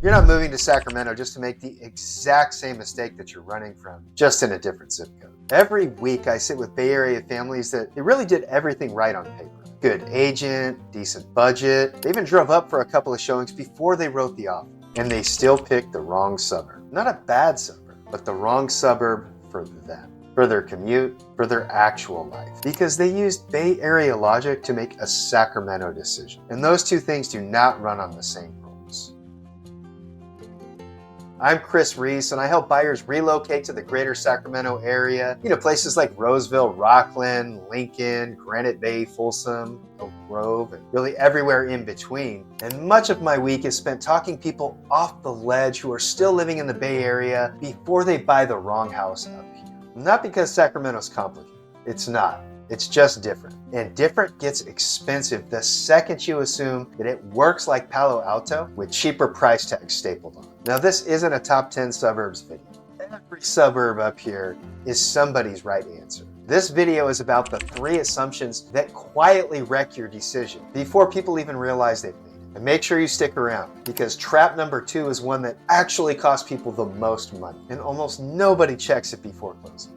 You're not moving to Sacramento just to make the exact same mistake that you're running from, just in a different zip code. Every week I sit with Bay Area families that they really did everything right on paper. Good agent, decent budget. They even drove up for a couple of showings before they wrote the offer. And they still picked the wrong suburb. Not a bad suburb, but the wrong suburb for them, for their commute, for their actual life. Because they used Bay Area logic to make a Sacramento decision. And those two things do not run on the same rules. I'm Reese, and I help buyers relocate to the greater Sacramento area. Places like Roseville, Rocklin, Lincoln, Granite Bay, Folsom, Oak Grove, and really everywhere in between. And much of my week is spent talking people off the ledge who are still living in the Bay Area before they buy the wrong house up here. Not because Sacramento's complicated. It's not. It's just different. And different gets expensive the second you assume that it works like Palo Alto with cheaper price tags stapled on. Now, this isn't a top 10 suburbs video. Every suburb up here is somebody's right answer. This video is about the 3 assumptions that quietly wreck your decision before people even realize they've made it. And make sure you stick around, because trap number 2 is one that actually costs people the most money, and almost nobody checks it before closing.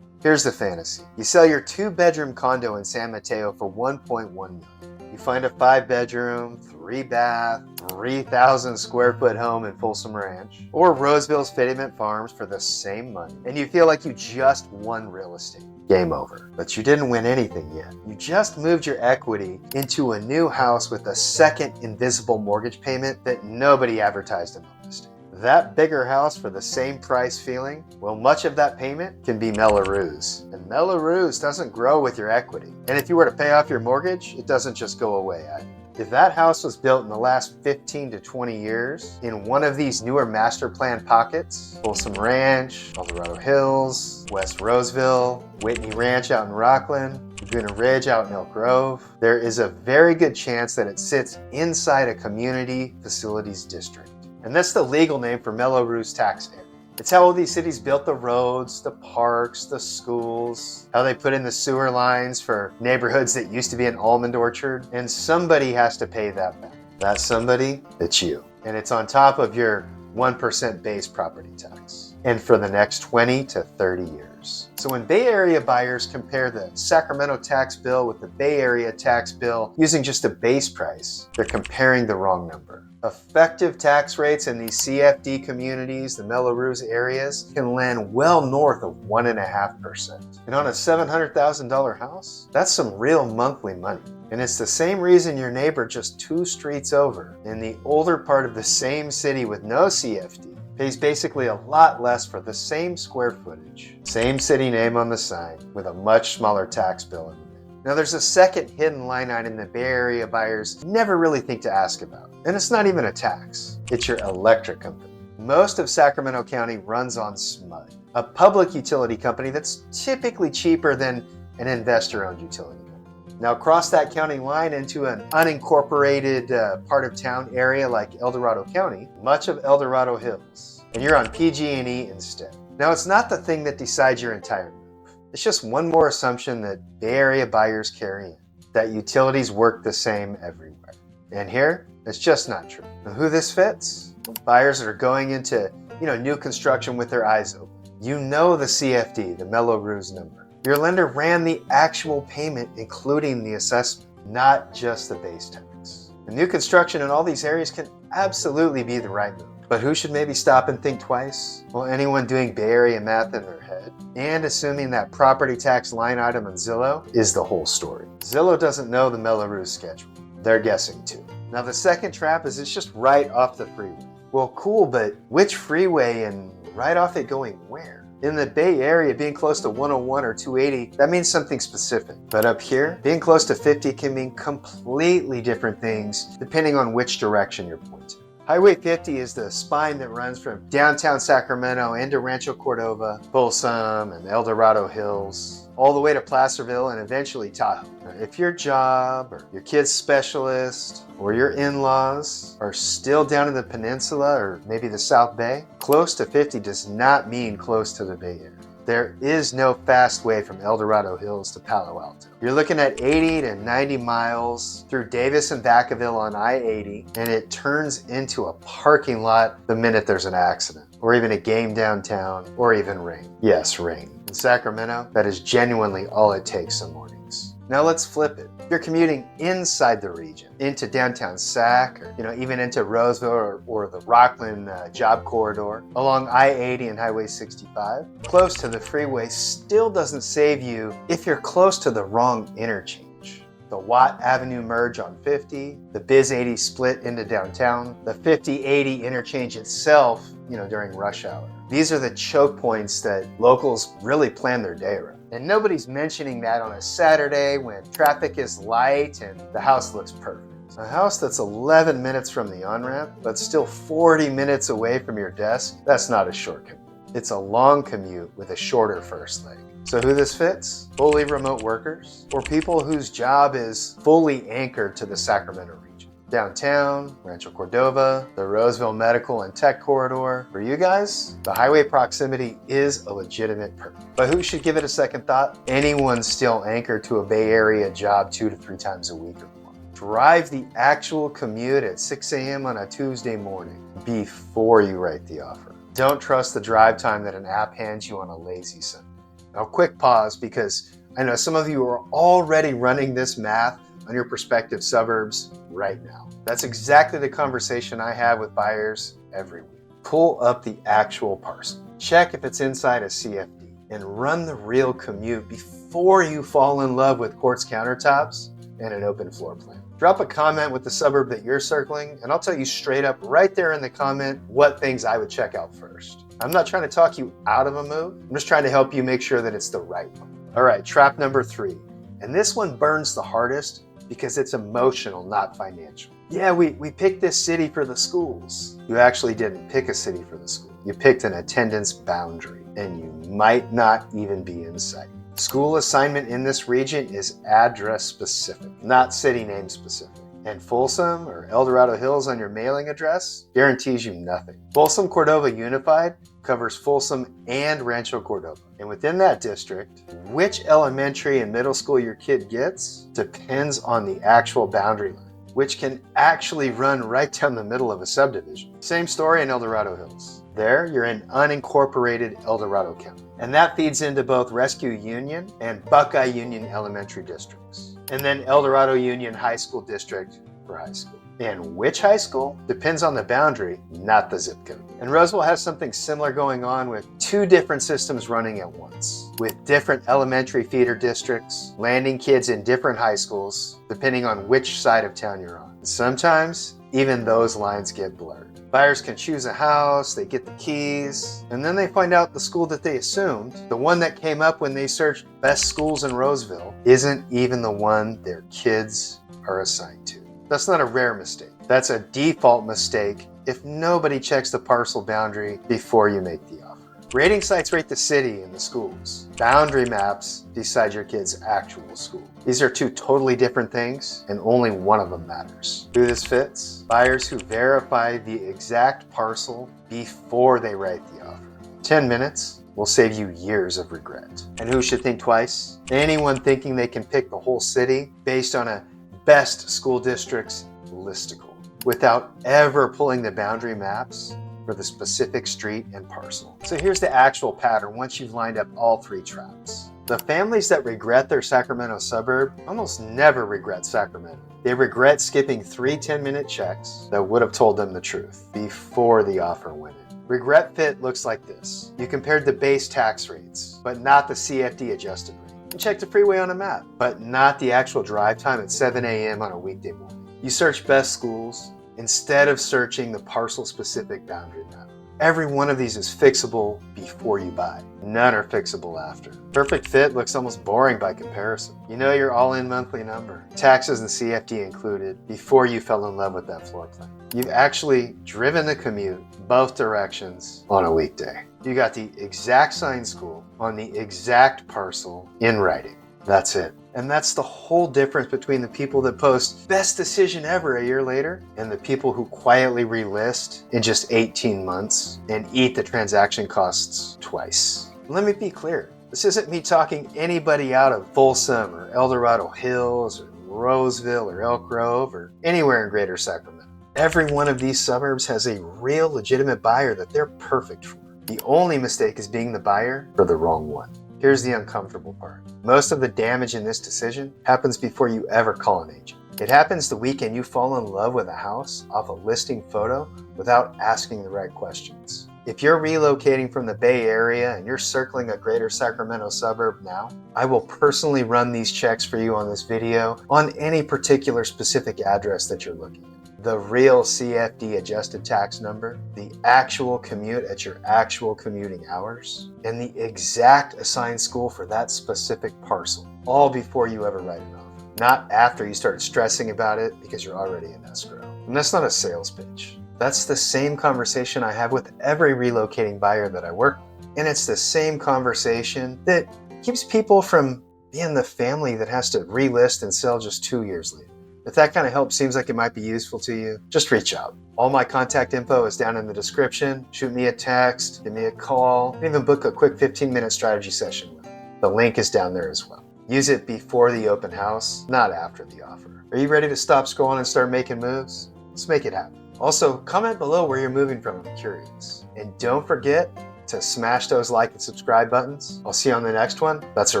Here's the fantasy. You sell your 2-bedroom condo in San Mateo for $1.1 million. You find a 5-bedroom, 3-bath, 3,000 square foot home in Folsom Ranch, or Roseville's Fitment Farms for the same money, and you feel like you just won real estate. Game over. But you didn't win anything yet. You just moved your equity into a new house with a second invisible mortgage payment that nobody advertised in the listing. That bigger house for the same price feeling, well, much of that payment can be Mello-Roos. And Mello-Roos doesn't grow with your equity. And if you were to pay off your mortgage, it doesn't just go away either. If that house was built in the last 15 to 20 years in one of these newer master plan pockets, Folsom Ranch, Dorado Hills, West Roseville, Whitney Ranch out in Rocklin, Laguna Ridge out in Elk Grove, there is a very good chance that it sits inside a community facilities district. And that's the legal name for Mello-Roos tax area. It's how all these cities built the roads, the parks, the schools, how they put in the sewer lines for neighborhoods that used to be an almond orchard, and somebody has to pay that back. That somebody, it's you. And it's on top of your 1% base property tax. And for the next 20 to 30 years. So when Bay Area buyers compare the Sacramento tax bill with the Bay Area tax bill using just a base price, they're comparing the wrong number. Effective tax rates in these CFD communities, the Mello-Roos areas, can land well north of 1.5%. And on a $700,000 house, that's some real monthly money. And it's the same reason your neighbor just 2 streets over in the older part of the same city with no CFD pays basically a lot less for the same square footage, same city name on the sign, with a much smaller tax bill in the middle. Now there's a second hidden line item that Bay Area buyers never really think to ask about. And it's not even a tax, it's your electric company. Most of Sacramento County runs on SMUD, a public utility company that's typically cheaper than an investor-owned utility company. Now cross that county line into an unincorporated part of town area like El Dorado County, much of El Dorado Hills, and you're on PG&E instead. Now it's not the thing that decides your entire move. It's just one more assumption that Bay Area buyers carry in, that utilities work the same everywhere. And here, it's just not true. And who this fits? Buyers that are going into new construction with their eyes open. You know the CFD, the Mello-Roos number. Your lender ran the actual payment, including the assessment, not just the base tax. And new construction in all these areas can absolutely be the right move. But who should maybe stop and think twice? Well, anyone doing Bay Area math in their head and assuming that property tax line item on Zillow is the whole story. Zillow doesn't know the Mello-Roos schedule. They're guessing too. Now the second trap is it's just right off the freeway. Well, cool, but which freeway and right off it going where? In the Bay Area, being close to 101 or 280, that means something specific. But up here, being close to 50 can mean completely different things depending on which direction you're pointing. Highway 50 is the spine that runs from downtown Sacramento into Rancho Cordova, Folsom, and El Dorado Hills, all the way to Placerville and eventually Tahoe. Now, if your job or your kid's specialist or your in-laws are still down in the peninsula or maybe the South Bay, close to 50 does not mean close to the Bay Area. there is no fast way from El Dorado Hills to Palo Alto. You're looking at 80 to 90 miles through Davis and Vacaville on I-80, and it turns into a parking lot the minute there's an accident, or even a game downtown, or even rain. Yes, rain. In Sacramento, that is genuinely all it takes some mornings. Now let's flip it. If you're commuting inside the region, into downtown Sac, or even into Roseville or the Rocklin job corridor, along I-80 and Highway 65, close to the freeway still doesn't save you if you're close to the wrong interchange. The Watt Avenue merge on 50, the Biz 80 split into downtown, the 50-80 interchange itself, during rush hour. These are the choke points that locals really plan their day around. And nobody's mentioning that on a Saturday when traffic is light and the house looks perfect. A house that's 11 minutes from the on-ramp, but still 40 minutes away from your desk, that's not a short commute. It's a long commute with a shorter first leg. So who this fits? Fully remote workers, or people whose job is fully anchored to the Sacramento region. Downtown, Rancho Cordova, the Roseville Medical and Tech Corridor. For you guys, the highway proximity is a legitimate perk. But who should give it a second thought? Anyone still anchored to a Bay Area job 2 to 3 times a week or more. Drive the actual commute at 6 a.m. on a Tuesday morning before you write the offer. Don't trust the drive time that an app hands you on a lazy Sunday. Now, quick pause, because I know some of you are already running this math on your prospective suburbs right now. That's exactly the conversation I have with buyers every week. Pull up the actual parcel. Check if it's inside a CFD and run the real commute before you fall in love with quartz countertops and an open floor plan. Drop a comment with the suburb that you're circling, and I'll tell you straight up right there in the comment what things I would check out first. I'm not trying to talk you out of a move. I'm just trying to help you make sure that it's the right one. All right, trap number 3. And this one burns the hardest because it's emotional, not financial. Yeah, we picked this city for the schools. You actually didn't pick a city for the school. You picked an attendance boundary, and you might not even be in sight. School assignment in this region is address specific, not city name specific. And Folsom or El Dorado Hills on your mailing address guarantees you nothing. Folsom Cordova Unified covers Folsom and Rancho Cordova. And within that district, which elementary and middle school your kid gets depends on the actual boundary line, which can actually run right down the middle of a subdivision. Same story in El Dorado Hills. There, you're in unincorporated El Dorado County. And that feeds into both Rescue Union and Buckeye Union elementary districts. And then El Dorado Union High School District for high school. And which high school depends on the boundary, not the zip code. And Roseville has something similar going on with 2 different systems running at once, with different elementary feeder districts, landing kids in different high schools, depending on which side of town you're on. Sometimes, even those lines get blurred. Buyers can choose a house, they get the keys, and then they find out the school that they assumed, the one that came up when they searched best schools in Roseville, isn't even the one their kids are assigned to. That's not a rare mistake. That's a default mistake if nobody checks the parcel boundary before you make the offer. Rating sites rate the city and the schools. Boundary maps decide your kid's actual school. These are 2 totally different things, and only one of them matters. Who this fits? Buyers who verify the exact parcel before they write the offer. 10 minutes will save you years of regret. And who should think twice? Anyone thinking they can pick the whole city based on a best school districts listicle without ever pulling the boundary maps for the specific street and parcel. So here's the actual pattern once you've lined up all 3 traps. The families that regret their Sacramento suburb almost never regret Sacramento. They regret skipping 3 10-minute checks that would have told them the truth before the offer went in. Regret fit looks like this. You compared the base tax rates, but not the CFD adjusted rate. You checked the freeway on a map, but not the actual drive time at 7 a.m. on a weekday morning. You searched best schools instead of searching the parcel-specific boundary map. Every one of these is fixable before you buy. None are fixable after. Perfect fit looks almost boring by comparison. You know your all-in monthly number, taxes and CFD included, before you fell in love with that floor plan. You've actually driven the commute both directions on a weekday. You got the exact sign school on the exact parcel in writing. That's it. And that's the whole difference between the people that post best decision ever a year later and the people who quietly relist in just 18 months and eat the transaction costs twice. Let me be clear. This isn't me talking anybody out of Folsom or El Dorado Hills or Roseville or Elk Grove or anywhere in Greater Sacramento. Every one of these suburbs has a real legitimate buyer that they're perfect for. The only mistake is being the buyer for the wrong one. Here's the uncomfortable part. Most of the damage in this decision happens before you ever call an agent. It happens the weekend you fall in love with a house off a listing photo without asking the right questions. If you're relocating from the Bay Area and you're circling a Greater Sacramento suburb now, I will personally run these checks for you on this video on any particular specific address that you're looking at. The real CFD adjusted tax number, the actual commute at your actual commuting hours, and the exact assigned school for that specific parcel, all before you ever write it off. Not after you start stressing about it because you're already in escrow. And that's not a sales pitch. That's the same conversation I have with every relocating buyer that I work with. And it's the same conversation that keeps people from being the family that has to relist and sell just 2 years later. If that kind of help seems like it might be useful to you, just reach out. All my contact info is down in the description. Shoot me a text, give me a call, and even book a quick 15-minute strategy session with me. The link is down there as well. Use it before the open house, not after the offer. Are you ready to stop scrolling and start making moves? Let's make it happen. Also, comment below where you're moving from, I'm curious. And don't forget to smash those like and subscribe buttons. I'll see you on the next one. That's a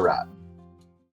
wrap.